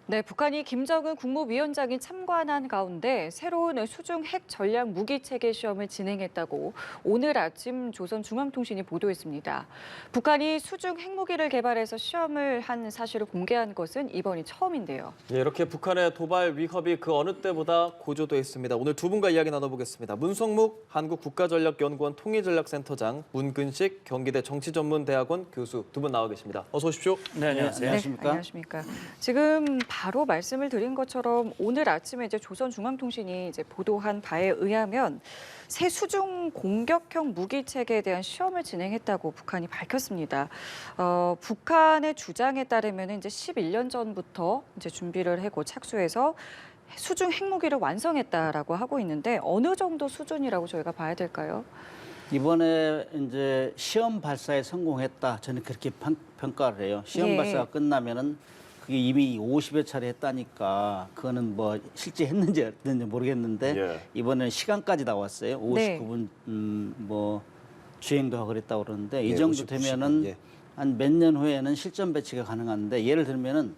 네, 북한이 김정은 국무위원장이 참관한 가운데 새로운 수중 핵 전략 무기 체계 시험을 진행했다고 오늘 아침 조선중앙통신이 보도했습니다. 북한이 수중 핵무기를 개발해서 시험을 한 사실을 공개한 것은 이번이 처음인데요. 예, 이렇게 북한의 도발 위협이 그 어느 때보다 고조돼 있습니다. 오늘 두 분과 이야기 나눠보겠습니다. 문성묵 한국국가전략연구원 통일전략센터장, 문근식 경기대 정치전문대학원 교수 두 분 나와 계십니다. 어서 오십시오. 네, 안녕하세요. 네, 안녕하십니까. 지금 바로 말씀을 드린 것처럼 오늘 아침에 조선중앙통신이 보도한 바에 의하면 새 수중 공격형 무기 체계에 대한 시험을 진행했다고 북한이 밝혔습니다. 북한의 주장에 따르면 11년 전부터 준비를 하고 착수해서 수중 핵무기를 완성했다라고 하고 있는데 어느 정도 수준이라고 저희가 봐야 될까요? 이번에 이제 시험 발사에 성공했다. 저는 그렇게 평가를 해요. 시험 예. 발사가 끝나면은 그게 이미 50여 차례 했다니까 그거는 뭐 실제 했는지 안 했는지 모르겠는데 예. 이번에는 시간까지 나왔어요. 59분 뭐 주행도 하고 그랬다고 그러는데 이 정도 59시간, 되면은 예. 한 몇 년 후에는 실전 배치가 가능한데 예를 들면은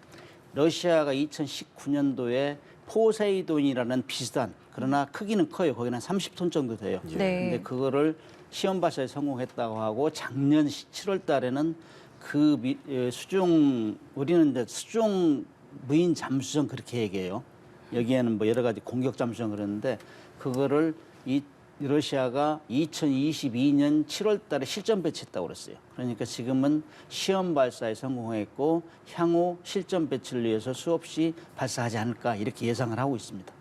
러시아가 2019년도에 포세이돈이라는 비슷한 그러나 크기는 커요. 거기는 한 30톤 정도 돼요. 네. 근데 그거를 시험 발사에 성공했다고 하고 작년 7월 달에는 우리는 이제 수중 무인 잠수정 그렇게 얘기해요. 여기에는 뭐 여러 가지 공격 잠수정 그러는데 그거를 러시아가 2022년 7월 달에 실전 배치했다고 그랬어요. 그러니까 지금은 시험 발사에 성공했고 향후 실전 배치를 위해서 수없이 발사하지 않을까 이렇게 예상을 하고 있습니다.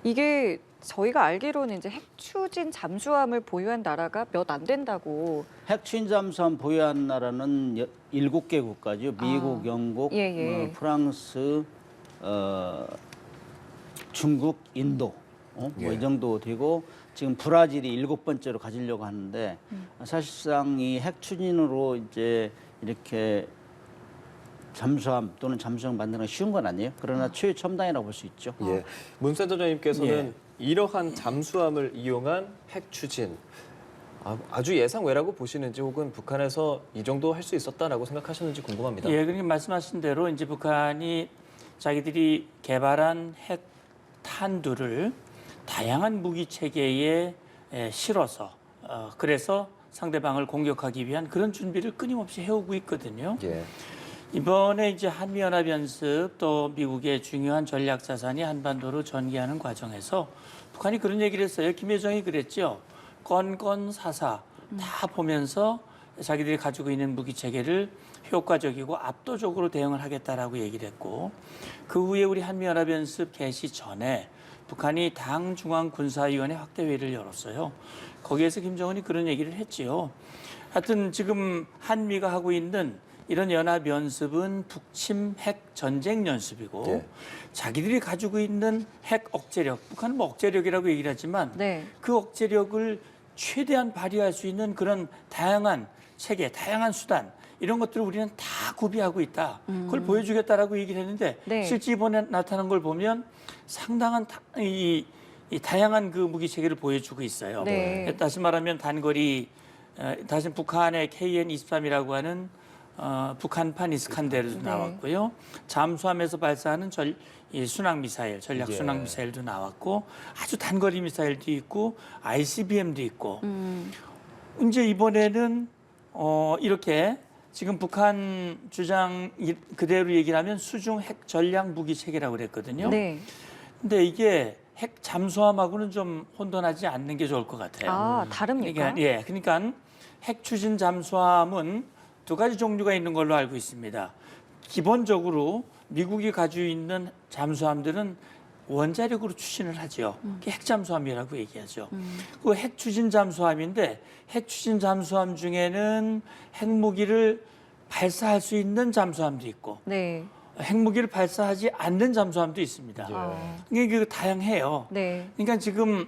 이게 저희가 알기로는 핵추진 잠수함을 보유한 나라가 몇 안 된다고. 핵추진 잠수함 보유한 나라는 7개 국가죠. 미국, 영국, 예. 프랑스, 중국, 인도. 뭐 이 정도 되고 지금 브라질이 7번째로 가지려고 하는데 사실상 이 핵추진으로 이제 이렇게 잠수함 또는 잠수정 만드는 건 쉬운 건 아니에요. 그러나 최첨단이라고 볼 수 있죠. 예, 문 센터장님께서는 이러한 잠수함을 이용한 핵 추진 아주 예상 외라고 보시는지 혹은 북한에서 이 정도 할 수 있었다라고 생각하셨는지 궁금합니다. 예, 그러니까 말씀하신 대로 이제 북한이 자기들이 개발한 핵 탄두를 다양한 무기 체계에 실어서 그래서 상대방을 공격하기 위한 그런 준비를 끊임없이 해오고 있거든요. 예. 이번에 이제 한미연합연습 또 미국의 중요한 전략 자산이 한반도로 전개하는 과정에서 북한이 그런 얘기를 했어요. 김여정이 그랬죠. 건건사사 다 보면서 자기들이 가지고 있는 무기 체계를 효과적이고 압도적으로 대응을 하겠다라고 얘기를 했고 그 후에 우리 한미연합연습 개시 전에 북한이 당중앙군사위원회 확대회의를 열었어요. 거기에서 김정은이 그런 얘기를 했지요. 하여튼 지금 한미가 하고 있는 이런 연합연습은 북침 핵 전쟁 연습이고 예. 자기들이 가지고 있는 핵 억제력, 북한은 뭐 억제력이라고 얘기를 하지만 그 억제력을 최대한 발휘할 수 있는 그런 다양한 체계, 다양한 수단 이런 것들을 우리는 다 구비하고 있다. 그걸 보여주겠다라고 얘기를 했는데 실제 이번에 나타난 걸 보면 상당한 이 다양한 그 무기 체계를 보여주고 있어요. 다시 말하면 단거리, 다시 북한의 KN-23이라고 하는 북한판 이스칸데르도 나왔고요. 잠수함에서 발사하는 순항 미사일, 전략 순항 미사일도 나왔고 아주 단거리 미사일도 있고 ICBM도 있고 이제 이번에는 이렇게 지금 북한 주장 그대로 얘기를 하면 수중 핵 전략 무기 체계라고 그랬거든요. 근데 이게 핵 잠수함하고는 좀 혼돈하지 않는 게 좋을 것 같아요. 다릅니까? 그러니까 핵 추진 잠수함은 두 가지 종류가 있는 걸로 알고 있습니다. 기본적으로 미국이 가지고 있는 잠수함들은 원자력으로 추진을 하죠. 그게 핵잠수함이라고 얘기하죠. 그 핵추진 잠수함인데 핵추진 잠수함 중에는 핵무기를 발사할 수 있는 잠수함도 있고 핵무기를 발사하지 않는 잠수함도 있습니다. 이게 다양해요. 그러니까 지금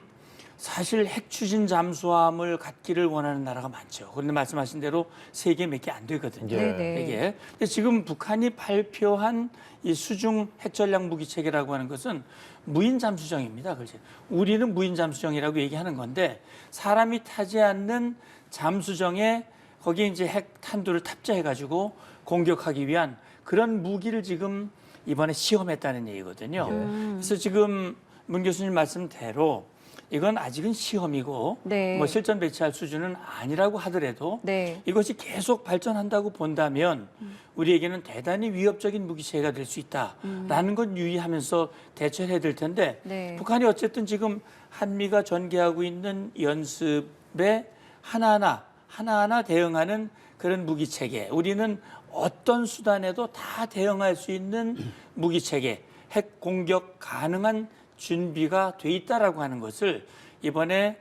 사실 핵추진 잠수함을 갖기를 원하는 나라가 많죠. 그런데 말씀하신 대로 세계 몇 개 안 되거든요. 이게. 근데 지금 북한이 발표한 이 수중 핵전략 무기 체계라고 하는 것은 무인 잠수정입니다. 그렇지? 우리는 무인 잠수정이라고 얘기하는 건데 사람이 타지 않는 잠수정에 거기에 이제 핵 탄두를 탑재해가지고 공격하기 위한 그런 무기를 지금 이번에 시험했다는 얘기거든요. 그래서 지금 문 교수님 말씀대로 이건 아직은 시험이고 네. 뭐 실전 배치할 수준은 아니라고 하더라도 네. 이것이 계속 발전한다고 본다면 우리에게는 대단히 위협적인 무기체계가 될 수 있다라는 건 유의하면서 대처를 해야 될 텐데 네. 북한이 어쨌든 지금 한미가 전개하고 있는 연습에 하나하나 대응하는 그런 무기체계, 우리는 어떤 수단에도 다 대응할 수 있는 무기체계, 핵 공격 가능한 준비가 돼 있다라고 하는 것을 이번에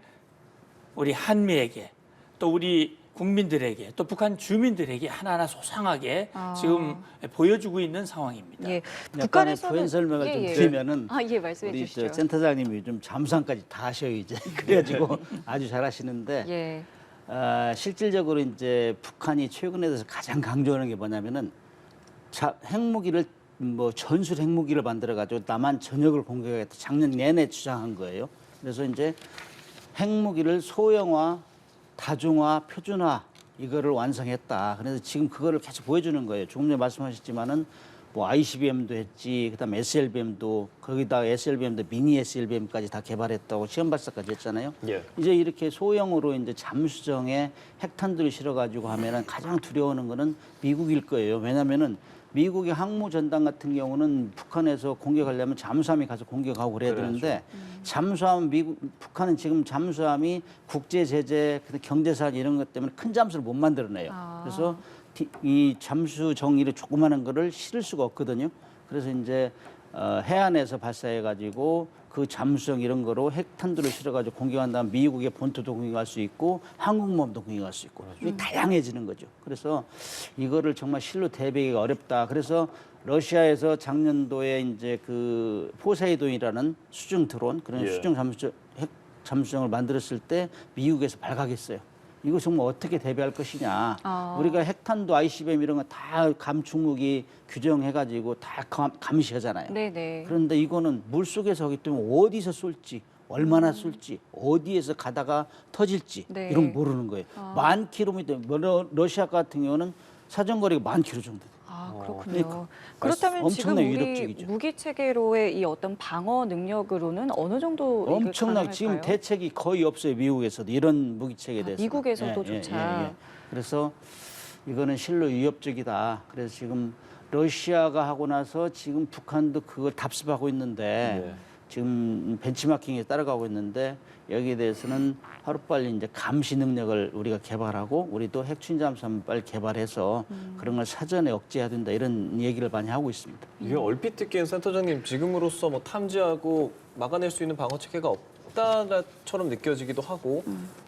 우리 한미에게 또 우리 국민들에게 또 북한 주민들에게 하나하나 소상하게 지금 보여주고 있는 상황입니다. 예. 약간의 북한에서는 부연 설명을 좀 드리면은 예, 말씀해 우리 주시죠. 저 센터장님이 좀 잠수함까지 다 하셔요 이제. 그래가지고 아주 잘하시는데 예. 실질적으로 이제 북한이 최근에 들어서 가장 강조하는 게 뭐냐면은 핵무기를 뭐 전술 핵무기를 만들어 가지고 남한 전역을 공격하겠다 작년 내내 주장한 거예요. 그래서 이제 핵무기를 소형화, 다중화, 표준화 이거를 완성했다. 그래서 지금 그거를 계속 보여주는 거예요. 조금 전에 말씀하셨지만은 뭐 ICBM도 했지, 그다음 SLBM도 거기다 SLBM도 미니 SLBM까지 다 개발했다고 시험 발사까지 했잖아요. 예. 이제 이렇게 소형으로 이제 잠수정에 핵탄두를 실어가지고 하면은 가장 두려워하는 거는 미국일 거예요. 왜냐면은 미국의 항모 전단 같은 경우는 북한에서 공격하려면 잠수함이 가서 공격하고 그래야 되는데 잠수함 북한은 지금 잠수함이 국제 제재, 경제산 이런 것 때문에 큰 잠수를 못 만들어내요. 그래서 이 잠수 정의를 조그마한 거를 실을 수가 없거든요. 그래서 이제 해안에서 발사해가지고 그 잠수정 이런 거로 핵탄두를 실어가지고 공격한 다음 미국의 본토도 공격할 수 있고 한국모함도 공격할 수 있고 이게 다양해지는 거죠. 그래서 이거를 정말 실로 대비하기가 어렵다. 그래서 러시아에서 작년도에 이제 그 포세이돈이라는 수중 드론 그런 수중 핵 잠수정을 만들었을 때 미국에서 발각했어요. 이거 정말 어떻게 대비할 것이냐. 우리가 핵탄두, ICBM 이런 거 다 감축무기 규정해가지고 다 감시하잖아요. 네네. 그런데 이거는 물속에서 하기 때문에 어디서 쏠지, 얼마나 쏠지, 어디에서 가다가 터질지 네. 이런 거 모르는 거예요. 10,000km, 러시아 같은 경우는 사정거리가 10,000km 정도 돼요. 그렇군요. 그렇다면 지금 엄청나게 우리 위력적이죠. 무기 체계로의 이 어떤 방어 능력으로는 어느 정도 이게 엄청나게 지금 가능할까요? 대책이 거의 없어요. 미국에서도 이런 무기체계에 대해서. 미국에서도조차. 그래서 이거는 실로 위협적이다. 그래서 지금 러시아가 하고 나서 지금 북한도 그걸 답습하고 있는데 지금 벤치마킹에 따라가고 있는데 여기에 대해서는 하루빨리 이제 감시 능력을 우리가 개발하고 우리도 핵추진 잠수함 빨리 개발해서 그런 걸 사전에 억제해야 된다 이런 얘기를 많이 하고 있습니다. 이게 얼핏 듣기엔 센터장님 지금으로서 뭐 탐지하고 막아낼 수 있는 방어 체계가 없다처럼 느껴지기도 하고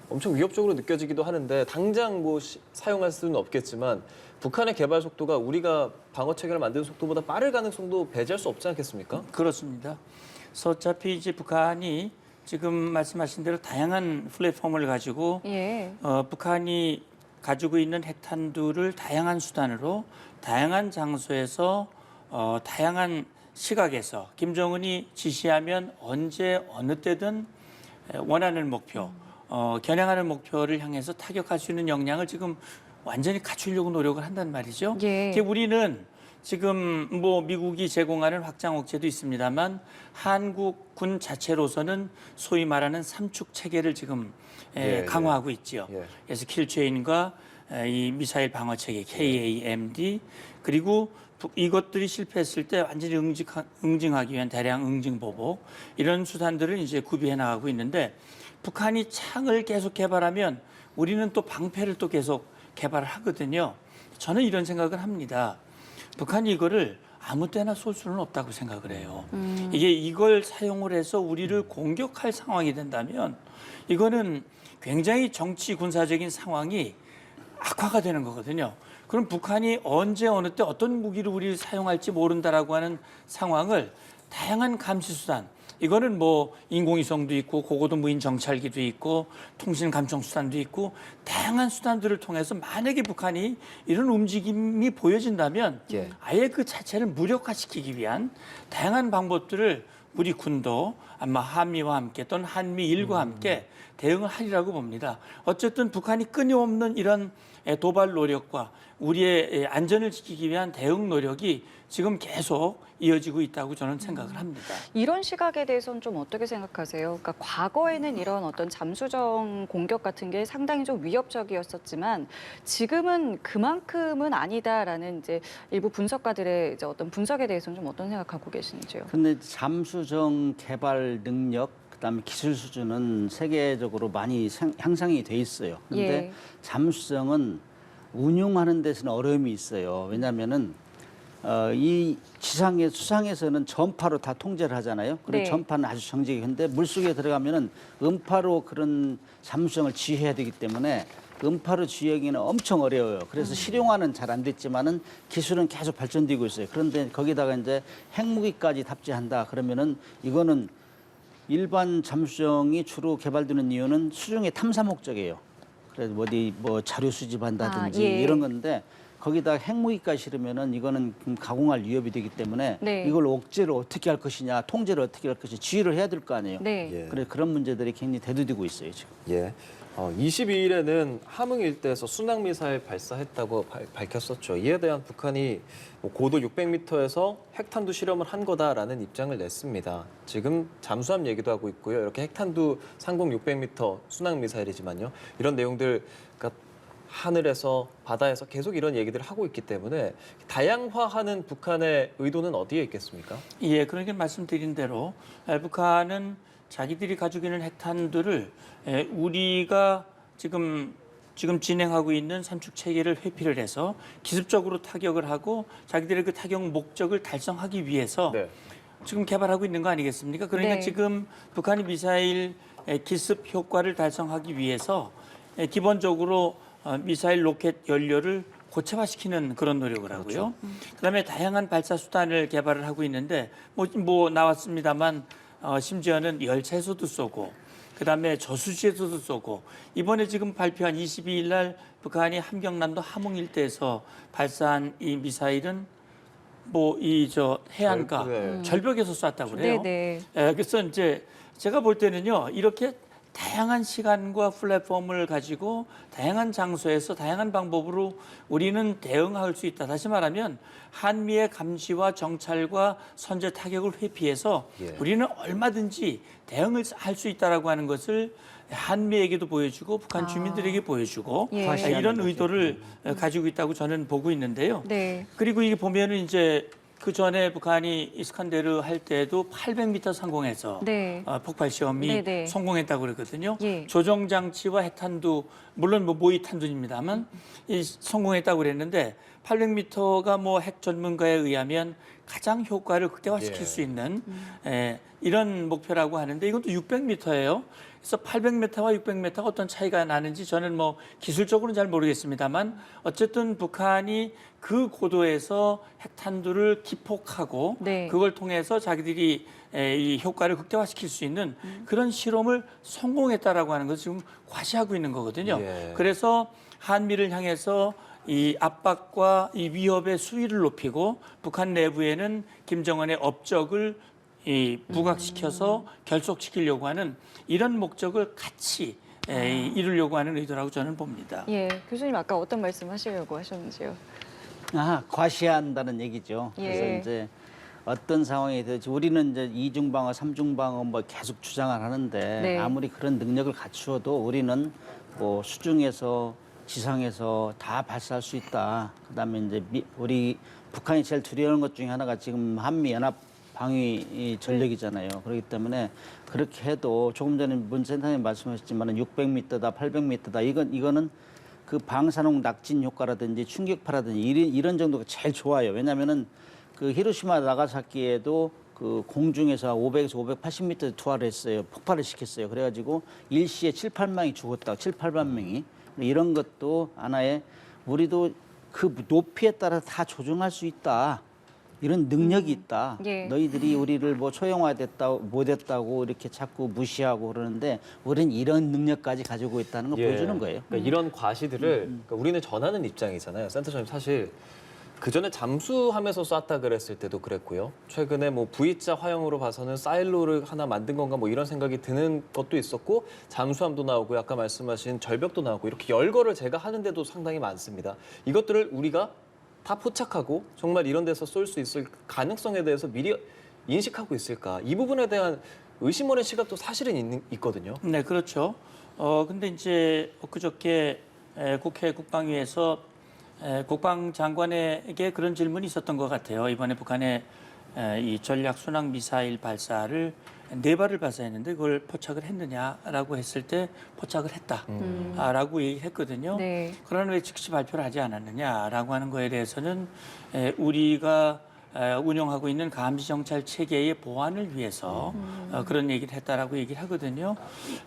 엄청 위협적으로 느껴지기도 하는데 당장 뭐 사용할 수는 없겠지만 북한의 개발 속도가 우리가 방어 체계를 만드는 속도보다 빠를 가능성도 배제할 수 없지 않겠습니까? 그렇습니다. 그래서 어차피 이제 북한이 지금 말씀하신 대로 다양한 플랫폼을 가지고 북한이 가지고 있는 핵탄두를 다양한 수단으로 다양한 장소에서 다양한 시각에서 김정은이 지시하면 언제 어느 때든 원하는 목표, 겨냥하는 목표를 향해서 타격할 수 있는 역량을 지금 완전히 갖추려고 노력을 한단 말이죠. 우리는 지금 뭐 미국이 제공하는 확장 억제도 있습니다만 한국군 자체로서는 소위 말하는 삼축 체계를 지금 강화하고 있지요. 그래서 킬체인과 이 미사일 방어 체계 KAMD 그리고 이것들이 실패했을 때 완전히 응징하기 위한 대량 응징 보복 이런 수단들을 이제 구비해 나가고 있는데 북한이 창을 계속 개발하면 우리는 또 방패를 또 계속 개발을 하거든요. 저는 이런 생각을 합니다. 북한이 이거를 아무 때나 쏠 수는 없다고 생각을 해요. 이게 이걸 사용을 해서 우리를 공격할 상황이 된다면 이거는 굉장히 정치 군사적인 상황이 악화가 되는 거거든요. 그럼 북한이 언제 어느 때 어떤 무기를 우리를 사용할지 모른다라고 하는 상황을 다양한 감시 수단 이거는 뭐 인공위성도 있고 고고도 무인 정찰기도 있고 통신 감청 수단도 있고 다양한 수단들을 통해서 만약에 북한이 이런 움직임이 보여진다면 아예 그 자체를 무력화시키기 위한 다양한 방법들을 우리 군도 아마 한미와 함께 또는 한미 일과 함께 대응을 하리라고 봅니다. 어쨌든 북한이 끊임없는 이런 도발 노력과 우리의 안전을 지키기 위한 대응 노력이 지금 계속 이어지고 있다고 저는 생각을 합니다. 이런 시각에 대해서는 좀 어떻게 생각하세요? 그러니까 과거에는 이런 어떤 잠수정 공격 같은 게 상당히 좀 위협적이었었지만 지금은 그만큼은 아니다라는 이제 일부 분석가들의 이제 어떤 분석에 대해서는 좀 어떤 생각하고 계시는지요? 근데 잠수정 개발 능력 그다음에 기술 수준은 세계적으로 많이 향상이 돼 있어요. 근데 예. 잠수정은 운용하는 데서는 어려움이 있어요. 왜냐하면은 이 수상에서는 전파로 다 통제를 하잖아요. 그리고 네. 전파는 아주 정직한데 물속에 들어가면은 음파로 그런 잠수정을 지휘해야 되기 때문에 음파로 지휘하기는 엄청 어려워요. 그래서 실용화는 잘 안 됐지만은 기술은 계속 발전되고 있어요. 그런데 거기다가 이제 핵무기까지 답지한다 그러면은 이거는 일반 잠수정이 주로 개발되는 이유는 수중의 탐사 목적이에요. 그래서 어디 뭐 자료 수집한다든지 예. 이런 건데 거기다 핵무기까지 실으면은 이거는 가공할 위협이 되기 때문에 네. 이걸 억제를 어떻게 할 것이냐, 통제를 어떻게 할 것이냐, 지휘를 해야 될 거 아니에요. 네. 예. 그래서 그런 문제들이 굉장히 대두되고 있어요 지금. 예. 22일에는 함흥 일대에서 순항 미사일 발사했다고 밝혔었죠. 이에 대한 북한이 고도 600m에서 핵탄두 실험을 한 거다라는 입장을 냈습니다. 지금 잠수함 얘기도 하고 있고요. 이렇게 핵탄두 상공 600m 순항 미사일이지만요. 이런 내용들 그러니까 하늘에서 바다에서 계속 이런 얘기들을 하고 있기 때문에 다양화하는 북한의 의도는 어디에 있겠습니까? 예, 그러니까 말씀드린 대로 북한은 자기들이 가지고 있는 핵탄두를 우리가 지금 진행하고 있는 산축 체계를 회피를 해서 기습적으로 타격을 하고 자기들의 그 타격 목적을 달성하기 위해서 네. 지금 개발하고 있는 거 아니겠습니까? 그러니까 네. 지금 북한이 미사일 기습 효과를 달성하기 위해서 기본적으로 미사일 로켓 연료를 고체화시키는 그런 노력을 하고요. 그다음에 다양한 발사 수단을 개발을 하고 있는데 뭐 나왔습니다만 심지어는 열차에서도 쏘고 그다음에 저수지에서도 쏘고 이번에 지금 발표한 22일 날 북한이 함경남도 함흥 일대에서 발사한 이 미사일은 뭐 이 해안가 네. 절벽에서 쐈다고 그래요. 네. 그래서 이제 제가 볼 때는요 이렇게 다양한 시간과 플랫폼을 가지고 다양한 장소에서 다양한 방법으로 우리는 대응할 수 있다. 다시 말하면 한미의 감시와 정찰과 선제 타격을 회피해서 예. 우리는 얼마든지 대응을 할 수 있다라고 하는 것을 한미에게도 보여주고 북한 주민들에게 보여주고 예. 이런 의도를 가지고 있다고 저는 보고 있는데요. 네. 그리고 이게 보면은 이제 그 전에 북한이 이스칸데르 할 때도 800m 상공에서 네. 폭발 시험이 네네. 성공했다고 그랬거든요. 예. 조정 장치와 핵탄두 물론 뭐 모의 탄두입니다만 성공했다고 그랬는데 800m가 뭐 핵 전문가에 의하면 가장 효과를 극대화시킬 예. 수 있는 이런 목표라고 하는데 이것도 600m예요. 그래서 800m와 600m가 어떤 차이가 나는지 저는 뭐 기술적으로는 잘 모르겠습니다만 어쨌든 북한이 그 고도에서 핵탄두를 기폭하고 네. 그걸 통해서 자기들이 이 효과를 극대화시킬 수 있는 그런 실험을 성공했다라고 하는 것을 지금 과시하고 있는 거거든요. 예. 그래서 한미를 향해서 이 압박과 이 위협의 수위를 높이고 북한 내부에는 김정은의 업적을 부각시켜서 결속시키려고 하는 이런 목적을 같이 이루려고 하는 의도라고 저는 봅니다. 예. 교수님 아까 어떤 말씀 하시려고 하셨는지요? 과시한다는 얘기죠. 예. 그래서 이제 어떤 상황이 될지 우리는 이제 이중방어, 삼중방어 뭐 계속 주장을 하는데 네. 아무리 그런 능력을 갖추어도 우리는 뭐 수중에서 지상에서 다 발사할 수 있다. 그다음에 이제 우리 북한이 제일 두려워하는 것 중에 하나가 지금 한미 연합 방위 전력이잖아요. 그렇기 때문에 그렇게 해도 조금 전에 문 센터장님 말씀하셨지만 600m다, 800m다 이거는 그 방사능 낙진 효과라든지 충격파라든지 이런 정도가 제일 좋아요. 왜냐하면은 그 히로시마 나가사키에도 그 공중에서 500에서 580m 투하를 했어요. 폭발을 시켰어요. 그래가지고 일시에 7, 8만이 죽었다고 7, 8만 명이 이런 것도 하나의 우리도 그 높이에 따라 다 조정할 수 있다. 이런 능력이 있다. 예. 너희들이 우리를 뭐 초형화됐다고 못했다고 이렇게 자꾸 무시하고 그러는데 우리는 이런 능력까지 가지고 있다는 걸 예. 보여주는 거예요. 그러니까 이런 과시들을 그러니까 우리는 전하는 입장이잖아요. 센터장님 사실 그 전에 잠수함에서 쐈다 그랬을 때도 그랬고요. 최근에 뭐 V자 화형으로 봐서는 사일로를 하나 만든 건가 뭐 이런 생각이 드는 것도 있었고 잠수함도 나오고 아까 말씀하신 절벽도 나오고 이렇게 열거를 제가 하는데도 상당히 많습니다. 이것들을 우리가 다 포착하고 정말 이런 데서 쏠 수 있을 가능성에 대해서 미리 인식하고 있을까? 이 부분에 대한 의심하는 시각도 사실은 있거든요. 네, 그렇죠. 근데 이제 엊그저께 국회 국방위에서 국방장관에게 그런 질문이 있었던 것 같아요. 이번에 북한의 이 전략 순항 미사일 발사를 4발을 발사했는데 그걸 포착을 했느냐라고 했을 때 포착을 했다라고 얘기를 했거든요. 네. 그러나 왜 즉시 발표를 하지 않았느냐라고 하는 거에 대해서는 우리가 운영하고 있는 감시정찰 체계의 보완을 위해서 그런 얘기를 했다라고 얘기를 하거든요.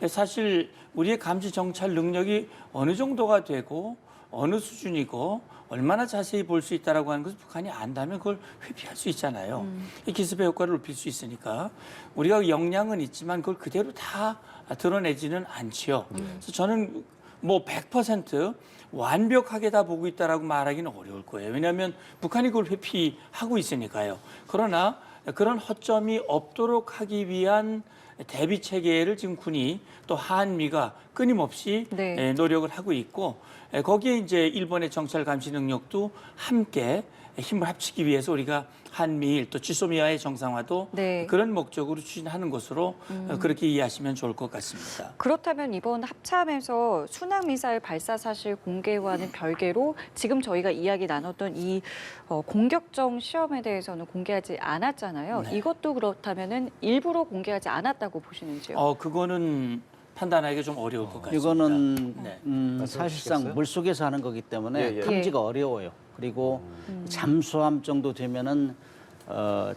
사실 우리의 감시정찰 능력이 어느 정도가 되고 어느 수준이고 얼마나 자세히 볼 수 있다라고 하는 것을 북한이 안다면 그걸 회피할 수 있잖아요. 이 기습의 효과를 높일 수 있으니까 우리가 역량은 있지만 그걸 그대로 다 드러내지는 않지요. 그래서 저는 뭐 100% 완벽하게 다 보고 있다라고 말하기는 어려울 거예요. 왜냐하면 북한이 그걸 회피하고 있으니까요. 그러나 그런 허점이 없도록 하기 위한 대비 체계를 지금 군이 또 한미가 끊임없이 네. 노력을 하고 있고 거기에 이제 일본의 정찰 감시 능력도 함께 힘을 합치기 위해서 우리가 한미일 또 지소미아의 정상화도 네. 그런 목적으로 추진하는 것으로 그렇게 이해하시면 좋을 것 같습니다. 그렇다면 이번 합참에서 순항 미사일 발사 사실 공개와는 별개로 지금 저희가 이야기 나눴던 이 공격정 시험에 대해서는 공개하지 않았잖아요. 네. 이것도 그렇다면은 일부러 공개하지 않았다고 보시는지요? 그거는 판단하기가 좀 어려울 것 같습니다. 이거는 네. 사실상 물속에서 하는 거기 때문에 예, 예. 탐지가 어려워요. 그리고 잠수함 정도 되면은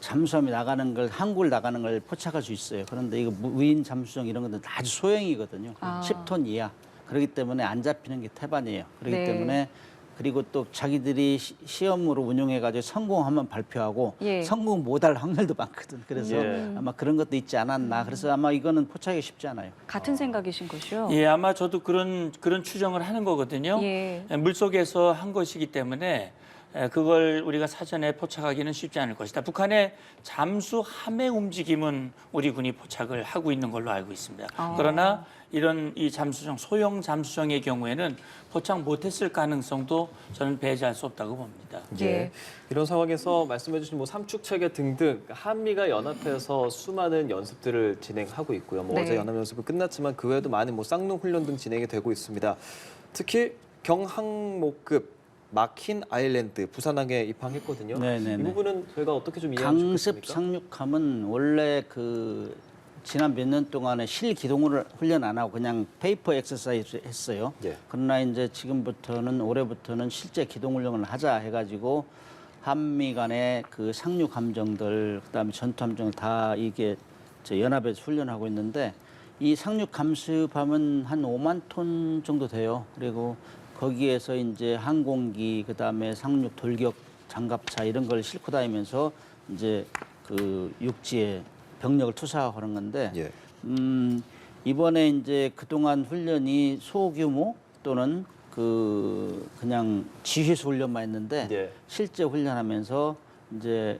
잠수함이 나가는 걸 항구를 나가는 걸 포착할 수 있어요. 그런데 이거 무인 잠수정 이런 것들은 아주 소형이거든요. 아. 10톤 이하. 그렇기 때문에 안 잡히는 게 태반이에요. 그렇기 네. 때문에 그리고 또 자기들이 시험으로 운용해가지고 성공하면 발표하고 예. 성공 못할 확률도 많거든. 그래서 예. 아마 그런 것도 있지 않았나. 그래서 아마 이거는 포착하기 쉽지 않아요. 같은 생각이신 것이요? 예, 아마 저도 그런 추정을 하는 거거든요. 예. 물속에서 한 것이기 때문에 그걸 우리가 사전에 포착하기는 쉽지 않을 것이다. 북한의 잠수함의 움직임은 우리 군이 포착을 하고 있는 걸로 알고 있습니다. 아. 그러나 이런 이 잠수정, 소형 잠수정의 경우에는 포착 못했을 가능성도 저는 배제할 수 없다고 봅니다. 예. 이런 상황에서 말씀해주신 뭐 삼축 체계 등등 한미가 연합해서 수많은 연습들을 진행하고 있고요. 뭐 네. 어제 연합 연습은 끝났지만 그 외에도 많은 뭐 쌍둥 훈련 등 진행이 되고 있습니다. 특히 경항모급 마킨 아일랜드 부산항에 입항했거든요. 네네네. 이 부분은 저희가 어떻게 좀 이해하면 강습 좋겠습니까? 상륙함은 원래 그 지난 몇 년 동안에 실기동을 훈련 안 하고 그냥 페이퍼 엑서사이즈 했어요. 예. 그러나 이제 지금부터는 올해부터는 실제 기동 훈련을 하자 해가지고 한미 간의 그 상륙 함정들 그다음에 전투 함정 다 이게 저 연합에서 훈련하고 있는데 이 상륙 감습함은 한 5만 톤 정도 돼요. 그리고 거기에서 이제 항공기 그다음에 상륙 돌격 장갑차 이런 걸 싣고 다니면서 이제 그 육지에 병력을 투사하는 건데 예. 이번에 이제 그동안 훈련이 소규모 또는 그냥 지휘소 훈련만 했는데 예. 실제 훈련하면서 이제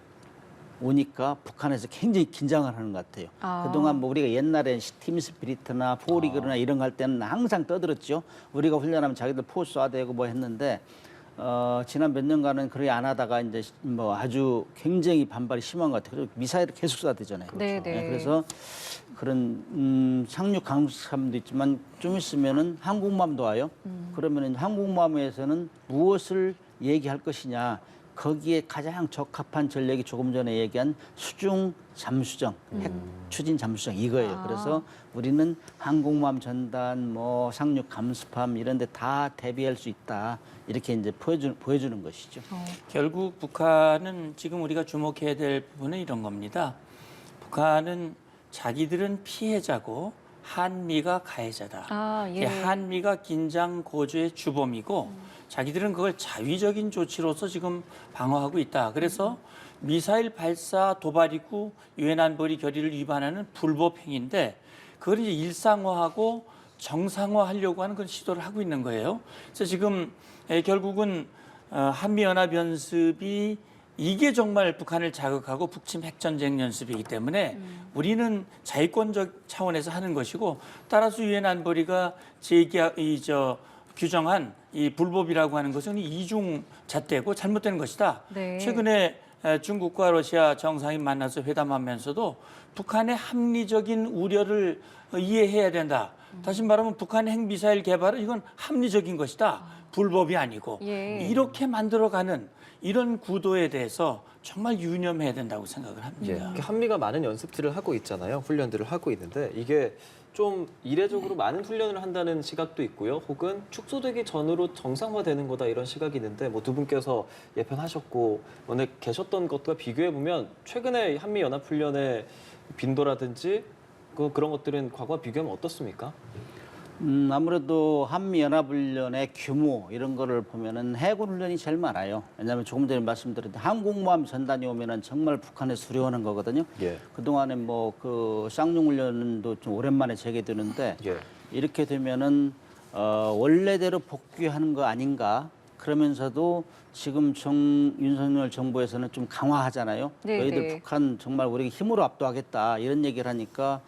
오니까 북한에서 굉장히 긴장을 하는 것 같아요. 아. 그동안 뭐 우리가 옛날에 팀 스피리트나 포리그나 이런 거 할 때는 항상 떠들었죠. 우리가 훈련하면 자기들 포 쏴대고 뭐 했는데 지난 몇 년간은 그렇게 안 하다가 이제 뭐 아주 굉장히 반발이 심한 것 같아요. 그리고 미사일을 계속 쏴대잖아요. 네, 네. 그래서 그런 상륙 강습함도 있지만 좀 있으면은 항공모함도 와요. 그러면은 항공모함에서는 무엇을 얘기할 것이냐. 거기에 가장 적합한 전력이 조금 전에 얘기한 수중 잠수정, 핵 추진 잠수정 이거예요. 아. 그래서 우리는 항공모함 전단, 뭐 상륙 감습함 이런 데 다 대비할 수 있다. 이렇게 이제 보여주는 것이죠. 결국 북한은 지금 우리가 주목해야 될 부분은 이런 겁니다. 북한은 자기들은 피해자고 한미가 가해자다. 아, 예. 한미가 긴장 고조의 주범이고 자기들은 그걸 자위적인 조치로서 지금 방어하고 있다. 그래서 미사일 발사 도발이고 유엔 안보리 결의를 위반하는 불법 행위인데 그걸 이제 일상화하고 정상화하려고 하는 그런 시도를 하고 있는 거예요. 그래서 지금 결국은 한미연합연습이 이게 정말 북한을 자극하고 북침 핵전쟁 연습이기 때문에 우리는 자위권적 차원에서 하는 것이고 따라서 유엔 안보리가 규정한 이 불법이라고 하는 것은 이중 잣대고 잘못된 것이다. 네. 최근에 중국과 러시아 정상이 만나서 회담하면서도 북한의 합리적인 우려를 이해해야 된다. 다시 말하면 북한의 핵미사일 개발은 이건 합리적인 것이다. 불법이 아니고 예. 이렇게 만들어가는 이런 구도에 대해서 정말 유념해야 된다고 생각을 예, 합니다. 이렇게 한미가 많은 연습들을 하고 있잖아요. 훈련들을 하고 있는데 이게 좀 이례적으로 많은 훈련을 한다는 시각도 있고요. 혹은 축소되기 전으로 정상화되는 거다 이런 시각이 있는데 뭐 두 분께서 예편하셨고 오늘 계셨던 것과 비교해 보면 최근에 한미 연합 훈련의 빈도라든지 그런 것들은 과거와 비교하면 어떻습니까? 아무래도 한미연합훈련의 규모 이런 거를 보면은 해군 훈련이 제일 많아요. 왜냐하면 조금 전에 말씀드렸던 항공모함 전단이 오면은 정말 북한에 수려하는 거거든요. 예. 그동안에 뭐 그 쌍용 훈련도 좀 오랜만에 재개되는데 예. 이렇게 되면은 원래대로 복귀하는 거 아닌가? 그러면서도 지금 윤석열 정부에서는 좀 강화하잖아요. 네, 너희들 네. 북한 정말 우리가 힘으로 압도하겠다 이런 얘기를 하니까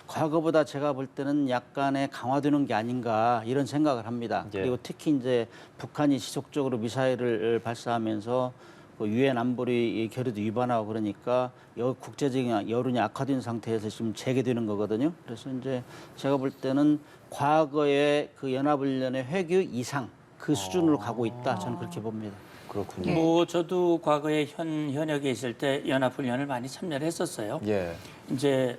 과거보다 제가 볼 때는 약간의 강화되는 게 아닌가 이런 생각을 합니다. 예. 그리고 특히 이제 북한이 지속적으로 미사일을 발사하면서 유엔 안보리 결의도 위반하고 그러니까 국제적인 여론이 악화된 상태에서 지금 재개되는 거거든요. 그래서 이제 제가 볼 때는 과거의 그 연합훈련의 회귀 이상 그 수준으로 가고 있다. 저는 그렇게 봅니다. 그렇군요. 뭐 저도 과거에 현역에 있을 때 연합훈련을 많이 참여를 했었어요. 예. 이제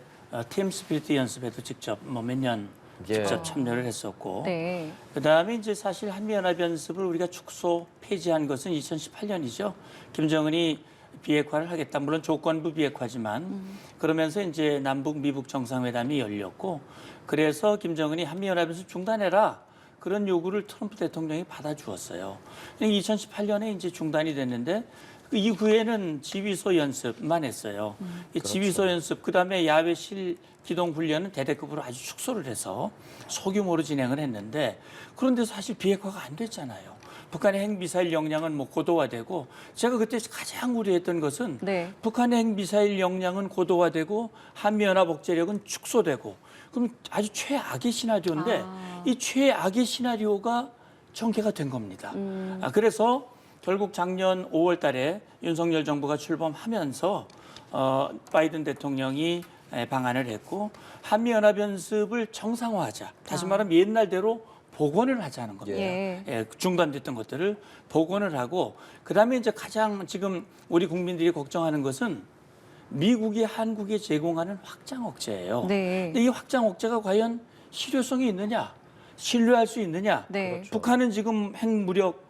팀 스피릿 연습에도 직접 뭐 몇 년 예. 직접 참여를 했었고 네. 그다음에 이제 사실 한미연합연습을 우리가 축소 폐지한 것은 2018년이죠. 김정은이 비핵화를 하겠다. 물론 조건부 비핵화지만 그러면서 이제 남북 미북 정상회담이 열렸고 그래서 김정은이 한미연합연습 중단해라. 그런 요구를 트럼프 대통령이 받아주었어요. 2018년에 이제 중단이 됐는데 그 이후에는 지휘소 연습만 했어요. 이 지휘소 연습, 그다음에 야외 실기동 훈련은 대대급으로 아주 축소를 해서 소규모로 진행을 했는데 그런데 사실 비핵화가 안 됐잖아요. 북한의 핵미사일 역량은 뭐 고도화되고 제가 그때 가장 우려했던 것은 네. 북한의 핵미사일 역량은 고도화되고 한미연합 억제력은 축소되고 그럼 아주 최악의 시나리오인데 이 최악의 시나리오가 전개가 된 겁니다. 그래서 결국 작년 5월 달에 윤석열 정부가 출범하면서 바이든 대통령이 방한을 했고 한미연합연습을 정상화하자. 다시 말하면 옛날대로 복원을 하자는 겁니다. 예. 중단됐던 것들을 복원을 하고 그다음에 이제 가장 지금 우리 국민들이 걱정하는 것은 미국이 한국에 제공하는 확장 억제예요. 네. 근데 이 확장 억제가 과연 실효성이 있느냐, 신뢰할 수 있느냐? 네. 그렇죠. 북한은 지금 핵무력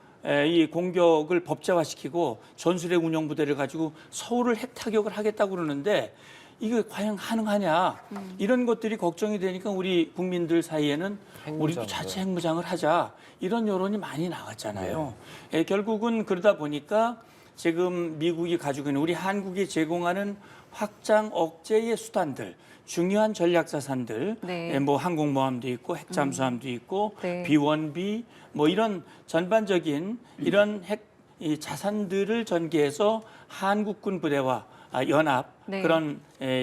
이 공격을 법제화시키고 전술핵 운영 부대를 가지고 서울을 핵 타격을 하겠다고 그러는데 이게 과연 가능하냐? 이런 것들이 걱정이 되니까 우리 국민들 사이에는 우리도 자체 핵무장을 하자 이런 여론이 많이 나왔잖아요. 결국은 그러다 보니까 지금 미국이 가지고 있는 우리 한국이 제공하는 확장 억제의 수단들, 중요한 전략 자산들, 네. 뭐 항공모함도 있고 핵잠수함도 있고 네. B1B 뭐 이런 전반적인 이런 핵 이 자산들을 전개해서 한국군 부대와 연합 네. 그런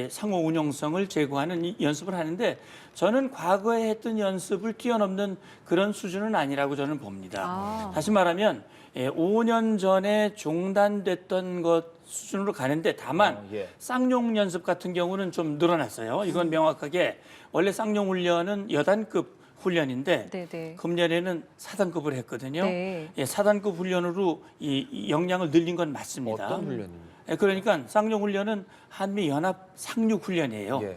상호 운용성을 제고하는 이 연습을 하는데 저는 과거에 했던 연습을 뛰어넘는 그런 수준은 아니라고 저는 봅니다. 다시 말하면 5년 전에 중단됐던 것 수준으로 가는데 다만 예. 쌍용 연습 같은 경우는 좀 늘어났어요. 이건 명확하게 원래 쌍용 훈련은 여단급 훈련인데 네네. 금년에는 4단급을 했거든요. 네. 4단급 훈련으로 이 역량을 늘린 건 맞습니다. 어떤 훈련입니까? 그러니까 쌍용 훈련은 한미 연합 상륙 훈련이에요. 예.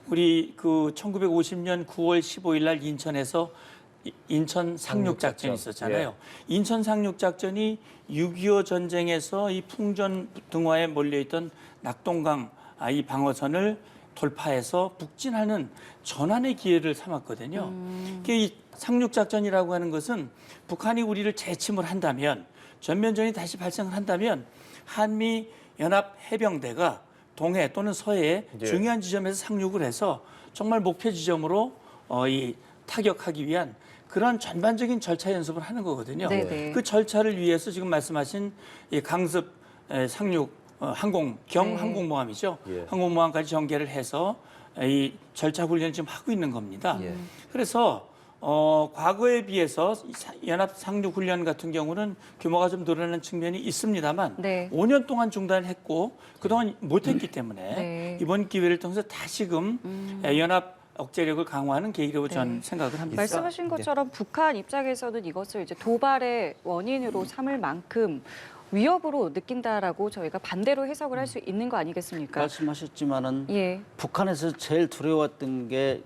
우리 그 1950년 9월 15일 날 인천에서 인천 상륙 작전이 있었잖아요. 인천 상륙 작전이 6.25 전쟁에서 이 풍전 등화에 몰려있던 낙동강 이 방어선을 돌파해서 북진하는 전환의 기회를 삼았거든요. 이 상륙 작전이라고 하는 것은 북한이 우리를 재침을 한다면 전면전이 다시 발생을 한다면 한미 연합 해병대가 동해 또는 서해에 예. 중요한 지점에서 상륙을 해서 정말 목표 지점으로 타격하기 위한 그런 전반적인 절차 연습을 하는 거거든요. 네네. 그 절차를 위해서 지금 말씀하신 이 강습 상륙 항공 네. 항공모함이죠. 예. 항공모함까지 전개를 해서 이 절차 훈련을 지금 하고 있는 겁니다. 예. 그래서 과거에 비해서 연합 상륙 훈련 같은 경우는 규모가 좀 늘어난 측면이 있습니다만 네. 5년 동안 중단을 했고 그동안 못했기 때문에 네. 이번 기회를 통해서 다시금 연합 억제력을 강화하는 계기라고 저는 생각을 합니다. 말씀하신 것처럼 북한 입장에서는 이것을 이제 도발의 원인으로 삼을 만큼 위협으로 느낀다라고 저희가 반대로 해석을 할 수 있는 거 아니겠습니까? 말씀하셨지만은 예. 북한에서 제일 두려웠던 게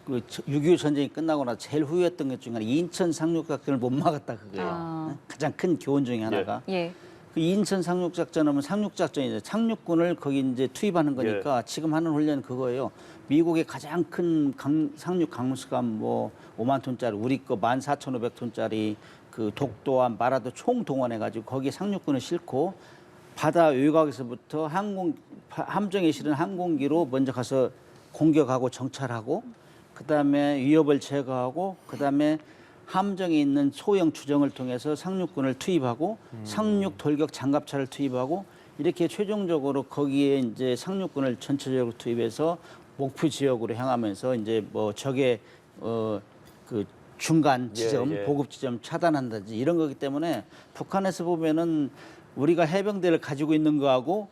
그 6.25 전쟁이 끝나고 나서 제일 후회했던 것 중에 하나 인천 상륙작전을 못 막았다 그거예요. 아. 가장 큰 교훈 중에 하나가. 예. 그 인천 상륙작전하면 상륙작전이죠. 상륙군을 거기 이제 투입하는 거니까 지금 하는 훈련은 그거예요. 미국의 가장 큰 상륙 강수가 뭐 5만 톤짜리, 우리 거 14,500톤짜리 그 독도와 마라도 총 동원해가지고 거기에 상륙군을 싣고 바다 외곽에서부터 함정에 실은 항공기로 먼저 가서 공격하고 정찰하고 그다음에 위협을 제거하고 그다음에 함정에 있는 소형 추정을 통해서 상륙군을 투입하고 상륙 돌격 장갑차를 투입하고 이렇게 최종적으로 거기에 이제 상륙군을 전체적으로 투입해서 목표 지역으로 향하면서 이제 뭐 적의 그 중간 지점, 보급 지점 차단한다든지 이런 거기 때문에 북한에서 보면은 우리가 해병대를 가지고 있는 거하고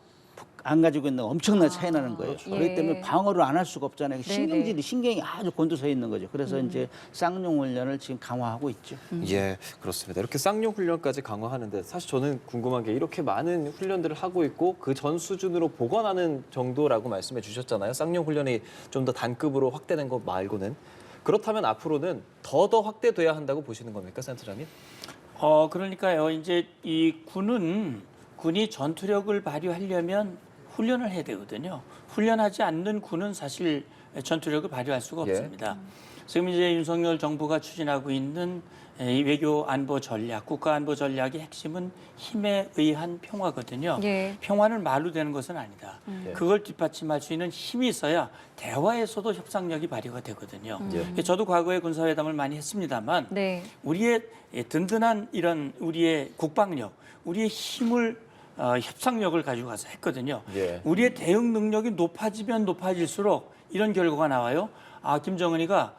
안 가지고 있는 거 엄청나게 차이 나는 거예요. 그렇죠. 그렇기 때문에 예. 방어를 안 할 수가 없잖아요. 네네. 신경이 아주 곤두서 있는 거죠. 그래서 이제 쌍용 훈련을 지금 강화하고 있죠. 예, 그렇습니다. 이렇게 쌍용 훈련까지 강화하는데 사실 저는 궁금한 게 이렇게 많은 훈련들을 하고 있고 그 전 수준으로 복원하는 정도라고 말씀해 주셨잖아요. 쌍용 훈련이 좀 더 단급으로 확대된 것 말고는. 그렇다면 앞으로는 더 확대돼야 한다고 보시는 겁니까, 센터장님? 그러니까요. 이제 이 군이 전투력을 발휘하려면 훈련을 해야 되거든요. 훈련하지 않는 군은 사실 전투력을 발휘할 수가 없습니다. 지금 이제 윤석열 정부가 추진하고 있는 이 외교 안보 전략, 국가 안보 전략의 핵심은 힘에 의한 평화거든요. 예. 평화는 말로 되는 것은 아니다. 그걸 뒷받침할 수 있는 힘이 있어야 대화에서도 협상력이 발휘가 되거든요. 저도 과거에 군사회담을 많이 했습니다만 네. 우리의 든든한 이런 우리의 국방력, 우리의 힘을 협상력을 가지고 가서 했거든요. 예. 우리의 대응 능력이 높아지면 높아질수록 이런 결과가 나와요. 김정은이가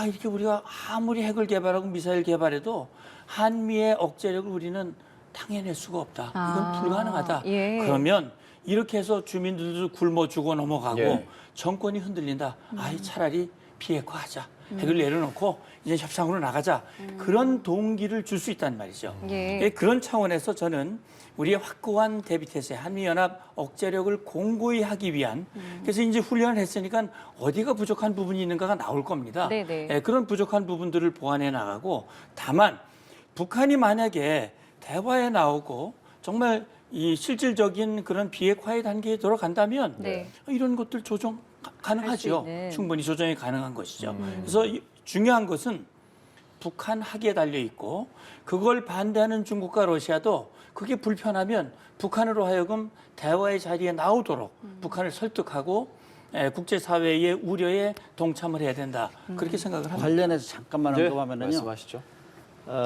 이렇게 우리가 아무리 핵을 개발하고 미사일 개발해도 한미의 억제력을 우리는 당해낼 수가 없다. 이건 불가능하다. 예. 그러면 이렇게 해서 주민들도 굶어 죽어 넘어가고 예. 정권이 흔들린다. 차라리 비핵화하자. 핵을 내려놓고 이제 협상으로 나가자. 그런 동기를 줄 수 있단 말이죠. 예. 그런 차원에서 저는 우리의 확고한 대비태세, 한미연합 억제력을 공고히 하기 위한 그래서 이제 훈련을 했으니까 어디가 부족한 부분이 있는가가 나올 겁니다. 네네. 그런 부족한 부분들을 보완해 나가고 다만 북한이 만약에 대화에 나오고 정말 이 실질적인 그런 비핵화의 단계에 들어간다면 네. 이런 것들 조정 가능하죠. 있는. 충분히 조정이 가능한 것이죠. 그래서 중요한 것은 북한 학에 달려 있고 그걸 반대하는 중국과 러시아도 그게 불편하면 북한으로 하여금 대화의 자리에 나오도록 북한을 설득하고 국제사회의 우려에 동참을 해야 된다. 그렇게 생각을 합니다. 관련해서 잠깐만 언급하면은요. 말씀하시죠.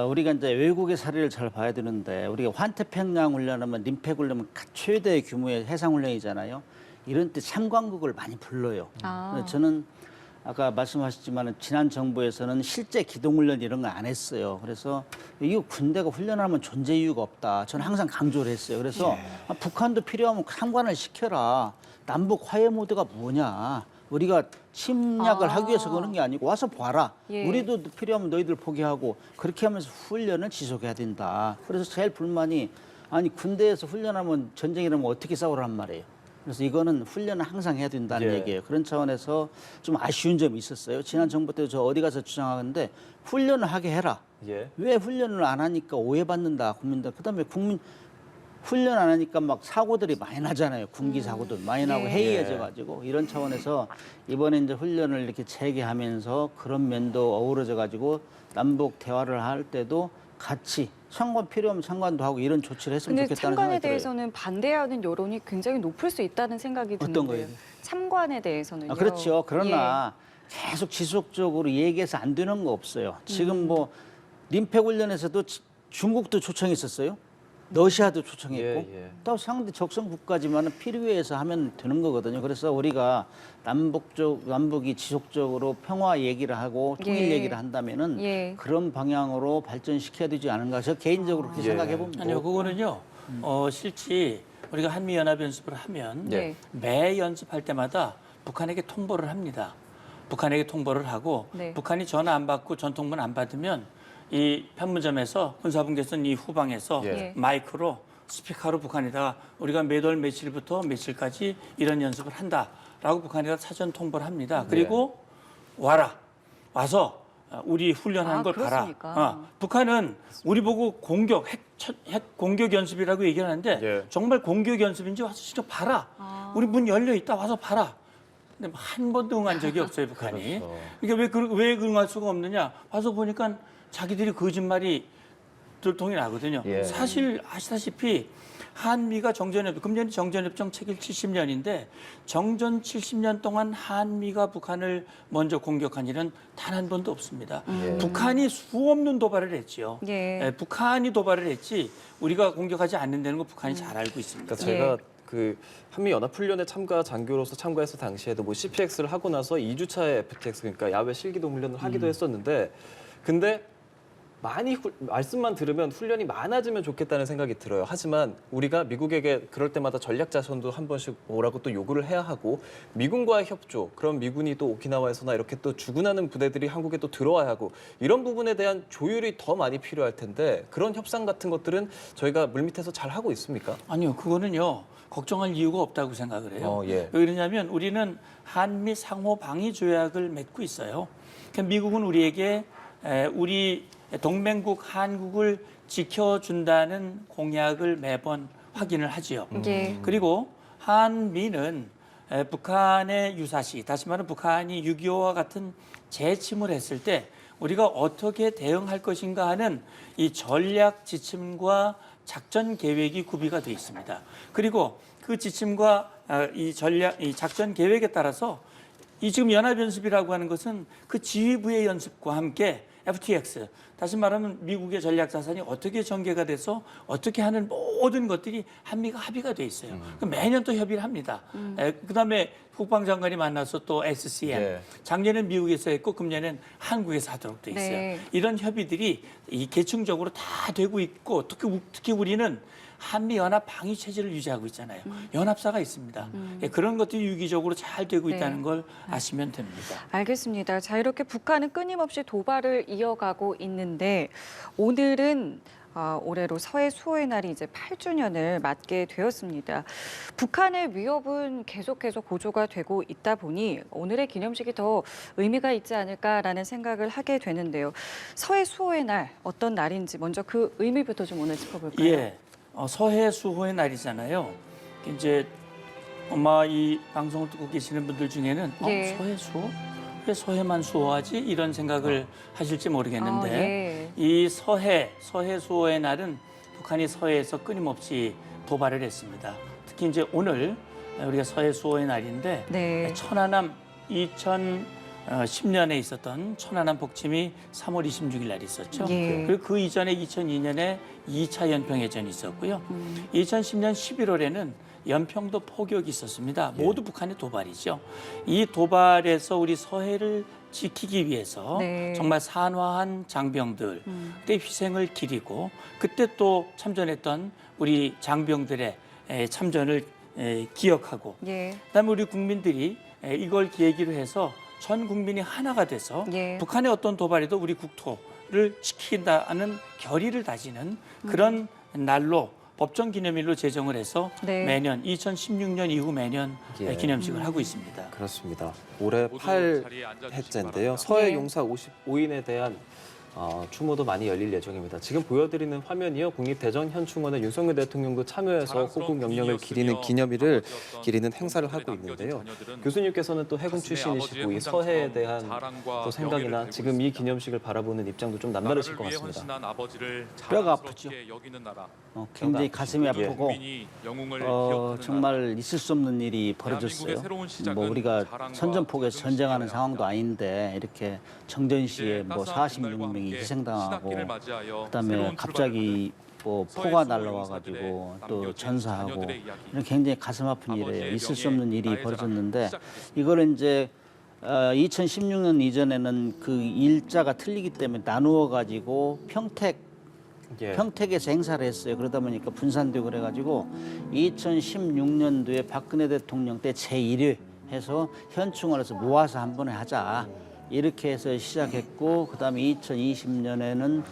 우리가 이제 외국의 사례를 잘 봐야 되는데 우리가 환태평양 훈련하면 림팩 훈련은 최대 규모의 해상 훈련이잖아요. 이런 때 참관국을 많이 불러요. 저는 아까 말씀하셨지만 지난 정부에서는 실제 기동훈련 이런 거 안 했어요. 그래서 이거 군대가 훈련하면 존재 이유가 없다. 저는 항상 강조를 했어요. 그래서 북한도 필요하면 참관을 시켜라. 남북 화해 모드가 뭐냐. 우리가 침략을 하기 위해서 그런 게 아니고 와서 봐라. 예. 우리도 필요하면 너희들 포기하고 그렇게 하면서 훈련을 지속해야 된다. 그래서 제일 불만이 군대에서 훈련하면 전쟁이라면 어떻게 싸우란 말이에요. 그래서 이거는 훈련을 항상 해야 된다는 얘기예요. 그런 차원에서 좀 아쉬운 점이 있었어요. 지난 정부 때 저 어디 가서 주장하는데 훈련을 하게 해라. 왜 훈련을 안 하니까 오해받는다 국민들. 그다음에 훈련 안 하니까 막 사고들이 많이 나잖아요. 군기 사고들 많이 나고 해이해져가지고 이런 차원에서 이번에 이제 훈련을 이렇게 재개하면서 그런 면도 어우러져가지고 남북 대화를 할 때도 같이 참관 필요하면 참관도 하고 이런 조치를 했으면 근데 좋겠다는 참관에 생각이 들어요. 대해서는 반대하는 여론이 굉장히 높을 수 있다는 생각이 드는데요. 어떤 거예요? 참관에 대해서는요. 그렇죠. 그러나 계속 지속적으로 얘기해서 안 되는 거 없어요. 지금 뭐 림팩 훈련에서도 중국도 초청했었어요. 러시아도 초청했고 또 상대 적성 국가지만 필요해서 하면 되는 거거든요. 그래서 우리가 남북이 지속적으로 평화 얘기를 하고 통일 얘기를 한다면은 그런 방향으로 발전시켜야 되지 않은가. 저 개인적으로 그렇게 생각해 봅니다. 아니요, 그거는요. 실제 우리가 한미 연합 연습을 하면 매 연습할 때마다 북한에게 통보를 합니다. 북한에게 통보를 하고 북한이 전화 안 받고 전통문 안 받으면 이 편문점에서 군사분계선 이 후방에서 마이크로 스피커로 북한에다가 우리가 몇 월 며칠부터 며칠까지 이런 연습을 한다라고 북한에다 사전 통보를 합니다. 그리고 와서 우리 훈련하는 걸 그렇습니까? 봐라. 북한은 우리 보고 핵 공격 연습이라고 얘기를 하는데 정말 공격 연습인지 와서 진짜 봐라. 우리 문 열려 있다 와서 봐라. 근데 한 번도 응한 적이 없어요, 북한이. 그러니까 왜 응할 수가 없느냐? 와서 보니까 자기들이 거짓말이 들통이 나거든요. 사실 아시다시피 한미가 금년이 정전협정 체결 70년인데 정전 70년 동안 한미가 북한을 먼저 공격한 일은 단 한 번도 없습니다. 북한이 수없는 도발을 했지요. 북한이 도발을 했지 우리가 공격하지 않는다는 거 북한이 잘 알고 있습니다. 그러니까 제가 그 한미 연합 훈련에 참가장교로서 참가했을 당시에도 뭐 CPX를 하고 나서 2주차에 FTX 그러니까 야외 실기동 훈련을 하기도 했었는데 근데 많이 말씀만 들으면 훈련이 많아지면 좋겠다는 생각이 들어요. 하지만 우리가 미국에게 그럴 때마다 전략 자선도 한 번씩 오라고 또 요구를 해야 하고 미군과의 협조, 그럼 미군이 또 오키나와에서나 이렇게 또 주둔하는 부대들이 한국에 또 들어와야 하고 이런 부분에 대한 조율이 더 많이 필요할 텐데 그런 협상 같은 것들은 저희가 물밑에서 잘 하고 있습니까? 아니요, 그거는요. 걱정할 이유가 없다고 생각을 해요. 왜 그러냐면 우리는 한미 상호 방위 조약을 맺고 있어요. 그러니까 미국은 우리에게 우리 동맹국 한국을 지켜준다는 공약을 매번 확인을 하지요. 그리고 한미는 북한의 유사시, 다시 말하면 북한이 6.25와 같은 재침을 했을 때 우리가 어떻게 대응할 것인가 하는 이 전략 지침과 작전 계획이 구비가 돼 있습니다. 그리고 그 지침과 이 작전 계획에 따라서 이 지금 연합연습이라고 하는 것은 그 지휘부의 연습과 함께 FTX, 다시 말하면 미국의 전략 자산이 어떻게 전개가 돼서 어떻게 하는 모든 것들이 한미가 합의가 돼 있어요. 매년 또 협의를 합니다. 그다음에 국방장관이 만나서 또 SCM, 작년엔 미국에서 했고 금년엔 한국에서 하도록 돼 있어요. 이런 협의들이 이 계층적으로 다 되고 있고 특히 우리는 한미 연합 방위 체제를 유지하고 있잖아요. 연합사가 있습니다. 그런 것들이 유기적으로 잘 되고 있다는 걸 아시면 됩니다. 알겠습니다. 자, 이렇게 북한은 끊임없이 도발을 이어가고 있는데 오늘은 올해로 서해 수호의 날이 이제 8주년을 맞게 되었습니다. 북한의 위협은 계속해서 고조가 되고 있다 보니 오늘의 기념식이 더 의미가 있지 않을까라는 생각을 하게 되는데요. 서해 수호의 날 어떤 날인지 먼저 그 의미부터 좀 오늘 짚어볼까요? 서해 수호의 날이잖아요. 이제 아마 이 방송을 듣고 계시는 분들 중에는 서해 수호? 왜 서해만 수호하지? 이런 생각을 하실지 모르겠는데 이 서해 수호의 날은 북한이 서해에서 끊임없이 도발을 했습니다. 특히 이제 오늘 우리가 서해 수호의 날인데 천안함 2010년에 있었던 천안함 복침이 3월 26일 날 있었죠. 그리고 그 이전에 2002년에 2차 연평해전이 있었고요. 2010년 11월에는 연평도 포격이 있었습니다. 모두 북한의 도발이죠. 이 도발에서 우리 서해를 지키기 위해서 정말 산화한 장병들 그때 희생을 기리고 그때 또 참전했던 우리 장병들의 참전을 기억하고 그다음에 우리 국민들이 이걸 계기로 해서 전 국민이 하나가 돼서 북한의 어떤 도발에도 우리 국토를 지킨다는 결의를 다지는 그런 날로 법정 기념일로 제정을 해서 매년 2016년 이후 매년 기념식을 하고 있습니다. 그렇습니다. 올해 8회째인데요. 서해 용사 55인에 대한 추모도 많이 열릴 예정입니다. 지금 보여드리는 화면이요. 국립대전현충원의 윤석열 대통령도 참여해서 호국 명령을 기리는 기념일을 기리는 행사를 하고 있는데요. 교수님께서는 또 해군 출신이시고 이 서해에 대한 또 생각이나 지금 이 기념식을 바라보는 입장도 좀 남다르실 것 같습니다. 뼈가 아프죠. 굉장히 가슴이 아프고 정말 있을 수 없는 일이 벌어졌어요. 뭐 우리가 선전포고에서 전쟁하는 상황도 아닌데 이렇게 정전시에 뭐 46명이 희생당하고 그다음에 갑자기 뭐 포가 날라와가지고 또 전사하고 이런 굉장히 가슴 아픈 일이에요. 있을 수 없는 일이 벌어졌는데 이걸 이제 2016년 이전에는 그 일자가 틀리기 때문에 나누어 가지고 평택에서 행사를 했어요. 그러다 보니까 분산되고 그래가지고 2016년도에 박근혜 대통령 때 제1회 해서 현충원에서 모아서 한 번에 하자. 이렇게 해서 시작했고 그다음에 2020년에는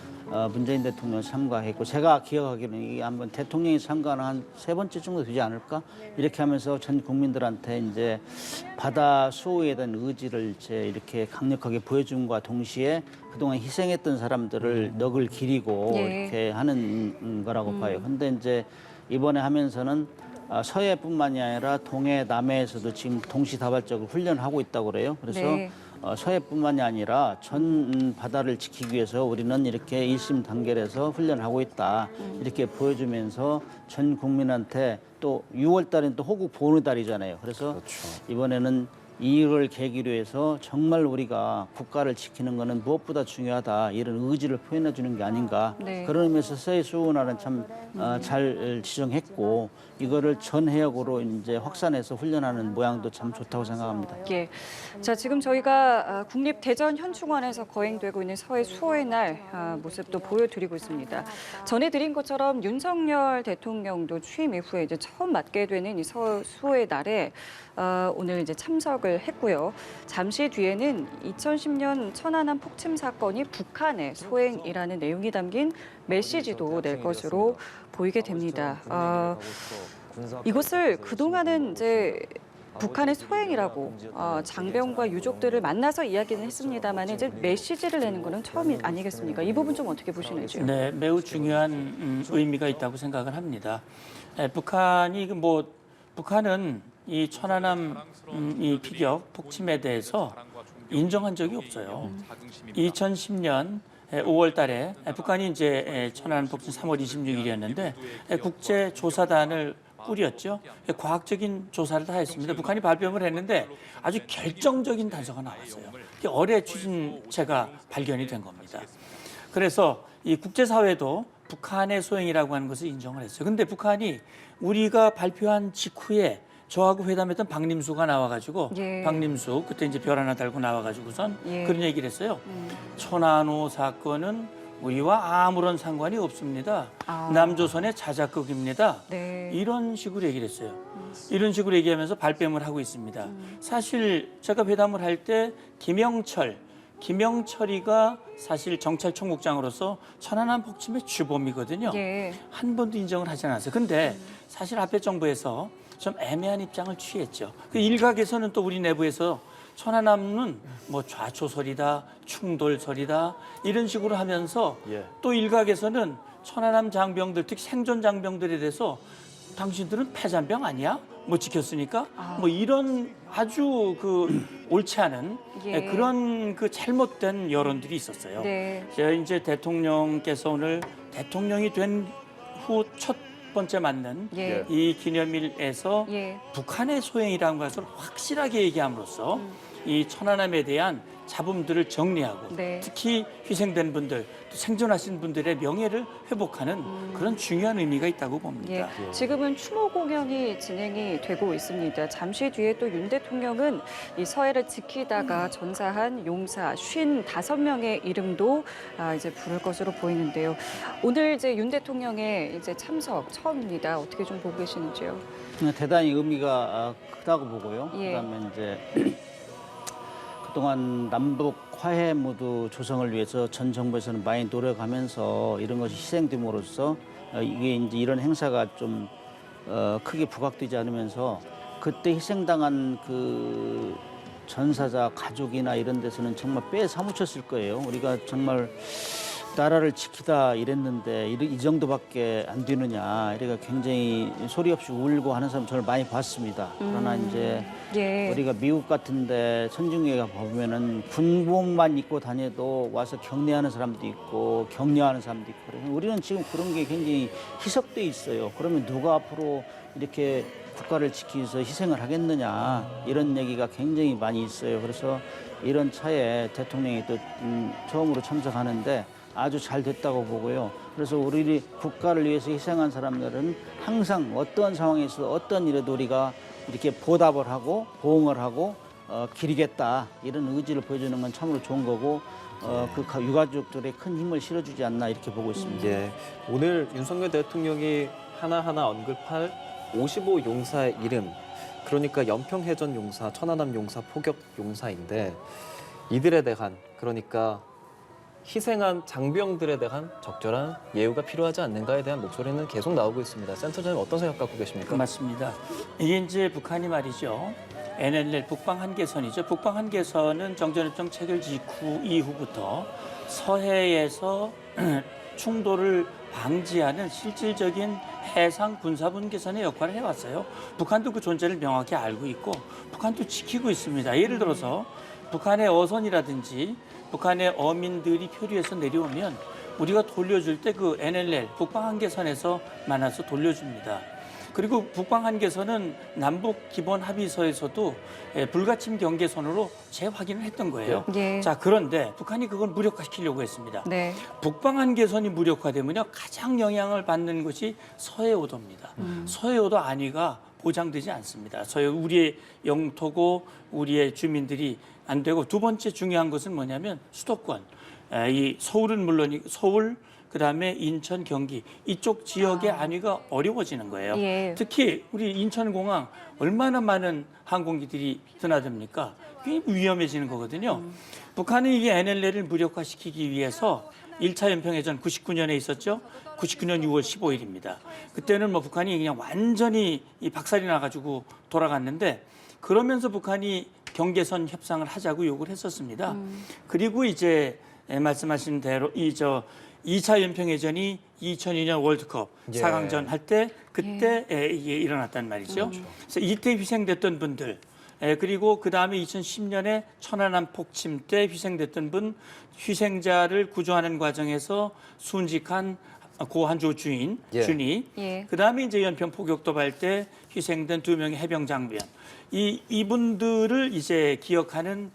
문재인 대통령 참가했고 제가 기억하기로는 이게 한번 대통령이 참가는 한 3번째 정도 되지 않을까 이렇게 하면서 전 국민들한테 이제 바다 수호에 대한 의지를 이렇게 강력하게 보여준과 동시에 그동안 희생했던 사람들을 넋을 기리고 이렇게 하는 거라고 봐요. 근데 이제 이번에 하면서는 서해뿐만이 아니라 동해, 남해에서도 지금 동시다발적으로 훈련하고 있다고 그래요. 그래서 서해뿐만이 아니라 전 바다를 지키기 위해서 우리는 이렇게 일심단결해서 훈련하고 있다. 이렇게 보여주면서 전 국민한테 또 6월 달엔 또 호국 보훈의 달이잖아요. 그래서 이번에는 이를 계기로 해서 정말 우리가 국가를 지키는 것은 무엇보다 중요하다. 이런 의지를 표현해 주는 게 아닌가. 그런 의미에서 서해 수호나는 참 잘 지정했고 이거를 전 해역으로 이제 확산해서 훈련하는 모양도 참 좋다고 생각합니다. 예. 자, 지금 저희가 국립대전현충원에서 거행되고 있는 서해 수호의 날 모습도 보여드리고 있습니다. 전해드린 것처럼 윤석열 대통령도 취임 이후에 이제 처음 맞게 되는 이 서해 수호의 날에 오늘 이제 참석을 했고요. 잠시 뒤에는 2010년 천안함 폭침 사건이 북한의 소행이라는 내용이 담긴 메시지도 낼 것으로 보이게 됩니다. 이것을 그동안은 이제 북한의 소행이라고 장병과 유족들을 만나서 이야기는 했습니다만 이제 메시지를 내는 것은 처음이 아니겠습니까? 이 부분 좀 어떻게 보시는지요? 네, 매우 중요한 의미가 있다고 생각을 합니다. 북한은 이 천안함 이 피격 폭침에 대해서 인정한 적이 없어요. 2010년 5월 달에 북한이 이제 천안함 폭침 3월 26일이었는데 국제조사단을 꾸렸죠. 과학적인 조사를 다 했습니다. 북한이 발표를 했는데 아주 결정적인 단서가 나왔어요. 어뢰 추진체가 발견이 된 겁니다. 그래서 이 국제사회도 북한의 소행이라고 하는 것을 인정을 했어요. 근데 북한이 우리가 발표한 직후에 저하고 회담했던 박림수가 나와가지고 박림수 그때 이제 별 하나 달고 나와가지고선 그런 얘기를 했어요. 천안호 사건은 우리와 아무런 상관이 없습니다. 남조선의 자작극입니다. 이런 식으로 얘기를 했어요. 이런 식으로 얘기하면서 발뺌을 하고 있습니다. 사실 제가 회담을 할 때 김영철이가 사실 정찰총국장으로서 천안함 폭침의 주범이거든요. 한 번도 인정을 하지 않았어요. 근데 사실 앞에 정부에서 좀 애매한 입장을 취했죠. 그 일각에서는 또 우리 내부에서 천안함은 뭐 좌초설이다, 충돌설이다 이런 식으로 하면서 또 일각에서는 천안함 장병들, 특히 생존 장병들에 대해서 당신들은 패잔병 아니야? 뭐 지켰으니까? 뭐 이런 아주 그 옳지 않은 그런 그 잘못된 여론들이 있었어요. 제가 이제 대통령께서 오늘 대통령이 된 후 첫 번째 맞는 이 기념일에서 북한의 소행이라는 것을 확실하게 얘기함으로써 이 천안함에 대한 잡음들을 정리하고 특히 희생된 분들, 또 생존하신 분들의 명예를 회복하는 그런 중요한 의미가 있다고 봅니다. 지금은 추모 공연이 진행이 되고 있습니다. 잠시 뒤에 또 윤 대통령은 이 서해를 지키다가 전사한 용사 55명의 이름도 이제 부를 것으로 보이는데요. 오늘 이제 윤 대통령의 이제 참석 처음입니다. 어떻게 좀 보고 계시는지요? 대단히 의미가 크다고 보고요. 그다음에 이제 그동안 남북 화해 모두 조성을 위해서 전 정부에서는 많이 노력하면서 이런 것이 희생됨으로써 이게 이제 이런 행사가 좀 크게 부각되지 않으면서 그때 희생당한 그 전사자 가족이나 이런 데서는 정말 뼈에 사무쳤을 거예요. 우리가 정말 나라를 지키다 이랬는데 이 정도밖에 안 되느냐. 이래가 굉장히 소리 없이 울고 하는 사람 저를 많이 봤습니다. 그러나 이제 예. 우리가 미국 같은데 선진국에 가 보면은 군복만 입고 다녀도 와서 경례하는 사람도 있고 격려하는 사람도 있고 그래서 우리는 지금 그런 게 굉장히 희석돼 있어요. 그러면 누가 앞으로 이렇게 국가를 지키기 위해서 희생을 하겠느냐 이런 얘기가 굉장히 많이 있어요. 그래서 이런 차에 대통령이 또 처음으로 참석하는데 아주 잘 됐다고 보고요. 그래서 우리 국가를 위해서 희생한 사람들은 항상 어떤 상황에서 어떤 일에도 우리가 이렇게 보답을 하고 보응을 하고 기리겠다 이런 의지를 보여주는 건 참으로 좋은 거고 그 유가족들의 큰 힘을 실어주지 않나 이렇게 보고 있습니다. 예, 오늘 윤석열 대통령이 하나하나 언급할 55 용사의 이름, 그러니까 연평해전 용사, 천안함 용사, 포격 용사인데 이들에 대한, 그러니까 희생한 장병들에 대한 적절한 예우가 필요하지 않는가에 대한 목소리는 계속 나오고 있습니다. 센터장님 어떤 생각 갖고 계십니까? 맞습니다. 이게 이제 북한이 말이죠. NLL 북방 한계선이죠. 북방 한계선은 정전협정 체결 직후 이후부터 서해에서 충돌을 방지하는 실질적인 해상 군사 분계선의 역할을 해왔어요. 북한도 그 존재를 명확히 알고 있고 북한도 지키고 있습니다. 예를 들어서 북한의 어선이라든지 북한의 어민들이 표류해서 내려오면 우리가 돌려줄 때 그 NLL 북방 한계선에서 만나서 돌려줍니다. 그리고 북방 한계선은 남북 기본 합의서에서도 불가침 경계선으로 재확인을 했던 거예요. 예. 자, 그런데 북한이 그걸 무력화시키려고 했습니다. 네. 북방 한계선이 무력화되면요 가장 영향을 받는 것이 서해오도입니다. 서해오도 안위가 보장되지 않습니다. 우리의 영토고 우리의 주민들이 안 되고 두 번째 중요한 것은 뭐냐면 수도권. 이 서울은 물론 서울 그다음에 인천, 경기 이쪽 지역의 안위가 어려워지는 거예요. 예. 특히 우리 인천공항 얼마나 많은 항공기들이 드나듭니까? 굉장히 위험해지는 거거든요. 북한이 이 NLL을 무력화시키기 위해서 1차 연평해전 99년에 있었죠. 99년 6월 15일입니다. 그때는 뭐 북한이 그냥 완전히 이 박살이 나가지고 돌아갔는데 그러면서 북한이 경계선 협상을 하자고 요구를 했었습니다. 그리고 이제 말씀하신 대로 2차 연평해전이 2002년 월드컵 예. 4강전 할 때 그때 이게 일어났단 말이죠. 그래서 이때 희생됐던 분들 그리고 그 다음에 2010년에 천안함 폭침 때 희생됐던 분 희생자를 구조하는 과정에서 순직한 고 한조 주인 예. 준이 예. 그 다음에 이제 연평 포격 도발 때 희생된 2명의 해병 장병 이분들을 이제 기억하는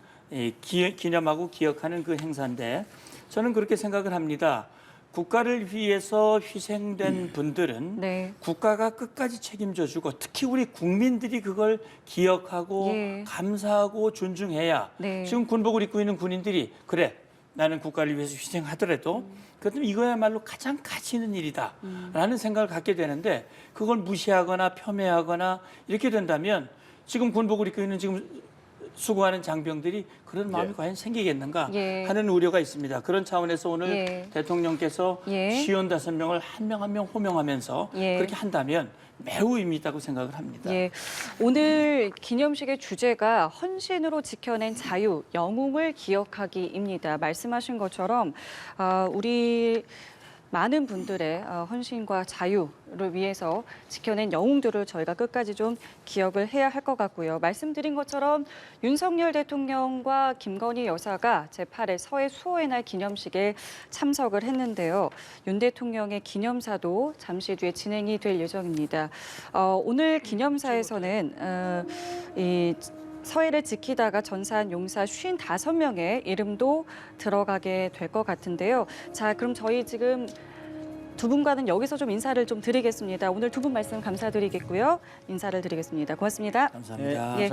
기념하고 기억하는 그 행사인데 저는 그렇게 생각을 합니다. 국가를 위해서 희생된 분들은 네. 국가가 끝까지 책임져주고 특히 우리 국민들이 그걸 기억하고 예. 감사하고 존중해야 네. 지금 군복을 입고 있는 군인들이 그래 나는 국가를 위해서 희생하더라도 그것은 이거야말로 가장 가치 있는 일이다라는 생각을 갖게 되는데 그걸 무시하거나 폄훼하거나 이렇게 된다면 지금 군복을 입고 있는 지금 수고하는 장병들이 그런 마음이 과연 생기겠는가 예. 하는 우려가 있습니다. 그런 차원에서 오늘 예. 대통령께서 예. 55명을 한 명 한 명 호명하면서 예. 그렇게 한다면 매우 의미 있다고 생각을 합니다. 예, 오늘 기념식의 주제가 헌신으로 지켜낸 자유, 영웅을 기억하기입니다. 말씀하신 것처럼 우리 많은 분들의 헌신과 자유를 위해서 지켜낸 영웅들을 저희가 끝까지 좀 기억을 해야 할 것 같고요. 말씀드린 것처럼 윤석열 대통령과 김건희 여사가 제8회 서해 수호의 날 기념식에 참석을 했는데요. 윤 대통령의 기념사도 잠시 뒤에 진행이 될 예정입니다. 오늘 기념사에서는 이 서해를 지키다가 전사한 용사 55명의 이름도 들어가게 될 것 같은데요. 자, 그럼 저희 지금 두 분과는 여기서 좀 인사를 좀 드리겠습니다. 오늘 두 분 말씀 감사드리겠고요. 인사를 드리겠습니다. 고맙습니다. 감사합니다. 예.